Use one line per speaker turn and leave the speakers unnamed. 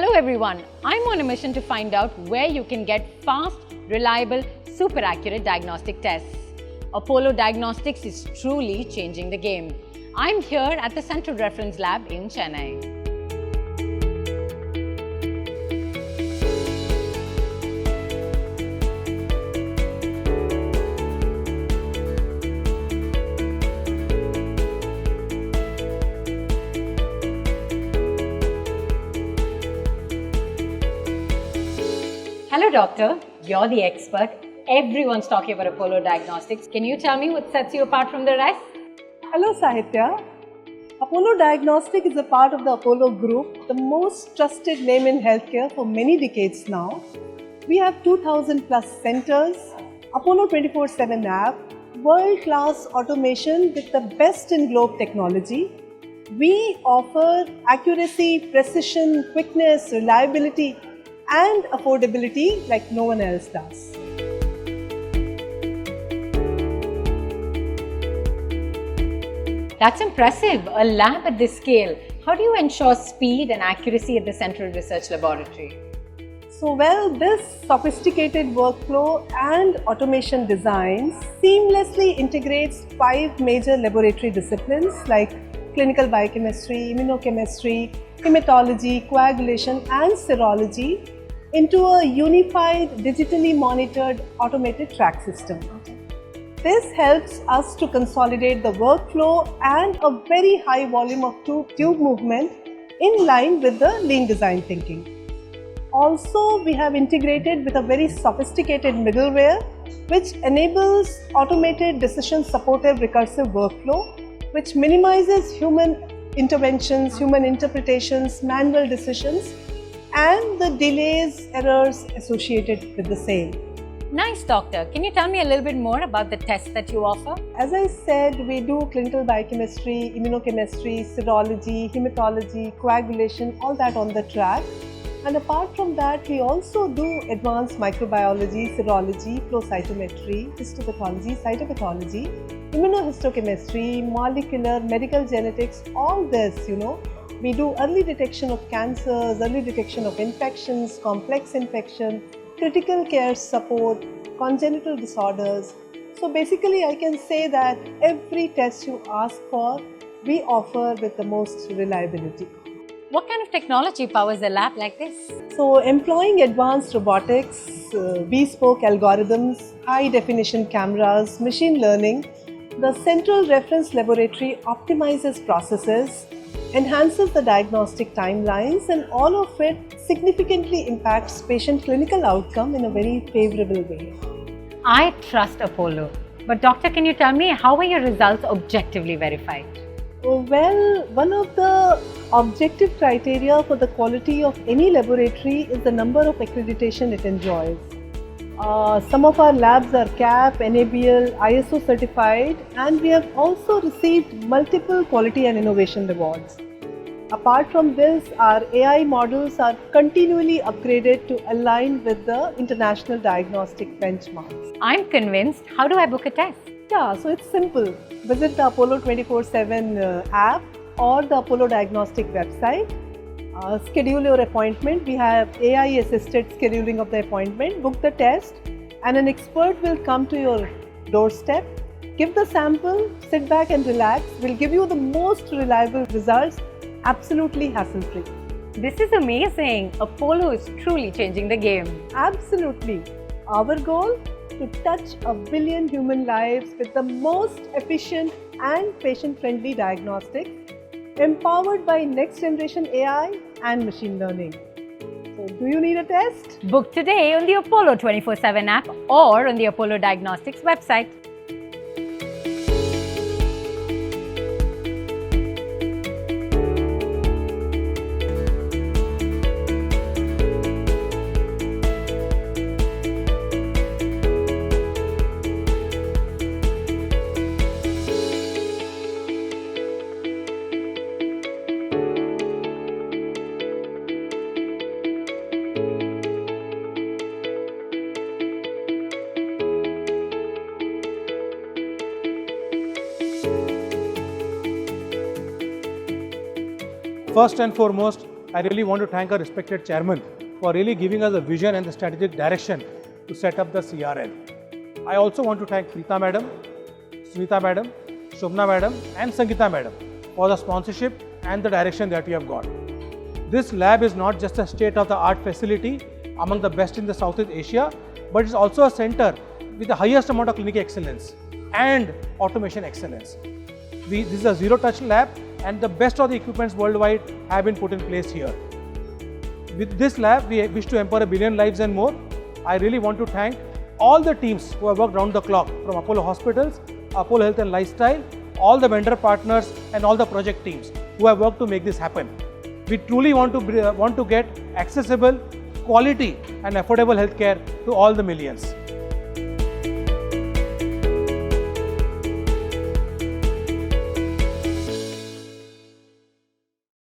Hello everyone, I'm on a mission to find out where you can get fast, reliable, super accurate diagnostic tests. Apollo Diagnostics is truly changing the game. I'm here at the Central Reference Lab in Chennai. Hello doctor, you're the expert. Everyone's talking about Apollo Diagnostics. Can you tell me what sets you apart from the rest?
Hello Sahitya. Apollo Diagnostic is a part of the Apollo Group, the most trusted name in healthcare for many decades now. We have 2000 plus centers, Apollo 24/7 app, world-class automation with the best in globe technology. We offer accuracy, precision, quickness, reliability and affordability like no one else does.
That's impressive, a lab at this scale. How do you ensure speed and accuracy at the Central Research Laboratory?
This sophisticated workflow and automation design seamlessly integrates 5 major laboratory disciplines like clinical biochemistry, immunochemistry, hematology, coagulation and serology into a unified, digitally monitored automated track system. This helps us to consolidate the workflow and a very high volume of tube movement in line with the lean design thinking. Also, we have integrated with a very sophisticated middleware which enables automated decision supportive recursive workflow which minimizes human interventions, human interpretations, manual decisions and the delays, errors associated with the same.
Nice doctor. Can you tell me a little bit more about the tests that you offer?
As I said, we do clinical biochemistry, immunochemistry, serology, hematology, coagulation, all that on the track. And apart from that, we also do advanced microbiology, serology, flow cytometry, histopathology, cytopathology, immunohistochemistry, molecular, medical genetics, all this, We do early detection of cancers, early detection of infections, complex infection, critical care support, congenital disorders. So basically, I can say that every test you ask for, we offer with the most reliability.
What kind of technology powers a lab like this?
So employing advanced robotics, bespoke algorithms, high definition cameras, machine learning, the Central Reference Laboratory optimizes processes, enhances the diagnostic timelines and all of it significantly impacts patient clinical outcome in a very favorable way.
I trust Apollo. But doctor, can you tell me how are your results objectively verified?
Well, one of the objective criteria for the quality of any laboratory is the number of accreditation it enjoys. Some of our labs are CAP, NABL, ISO certified and we have also received multiple quality and innovation awards. Apart from this, our AI models are continually upgraded to align with the international diagnostic benchmarks.
I'm convinced. How do I book a test?
Yeah, so it's simple. Visit the Apollo 24/7 app or the Apollo Diagnostic website. Schedule your appointment. We have AI assisted scheduling of the appointment. Book the test and an expert will come to your doorstep. Give the sample, sit back and relax. We'll give you the most reliable results, absolutely hassle-free.
This is amazing. Apollo is truly changing the game.
Absolutely. Our goal? To touch 1 billion human lives with the most efficient and patient-friendly diagnostics, empowered by next-generation AI and machine learning. So, do you need a test?
Book today on the Apollo 24/7 app or on the Apollo Diagnostics website.
First and foremost, I really want to thank our respected chairman for really giving us a vision and the strategic direction to set up the CRL. I also want to thank Preeta madam, Smita madam, Shobna madam and Sangeeta madam for the sponsorship and the direction that we have got. This lab is not just a state-of-the-art facility among the best in the Southeast Asia, but it's also a center with the highest amount of clinical excellence and automation excellence. This is a zero-touch lab and the best of the equipments worldwide have been put in place here. With this lab, we wish to empower 1 billion lives and more. I really want to thank all the teams who have worked round the clock from Apollo Hospitals, Apollo Health and Lifestyle, all the vendor partners and all the project teams who have worked to make this happen. We truly want to get accessible, quality and affordable healthcare to all the millions.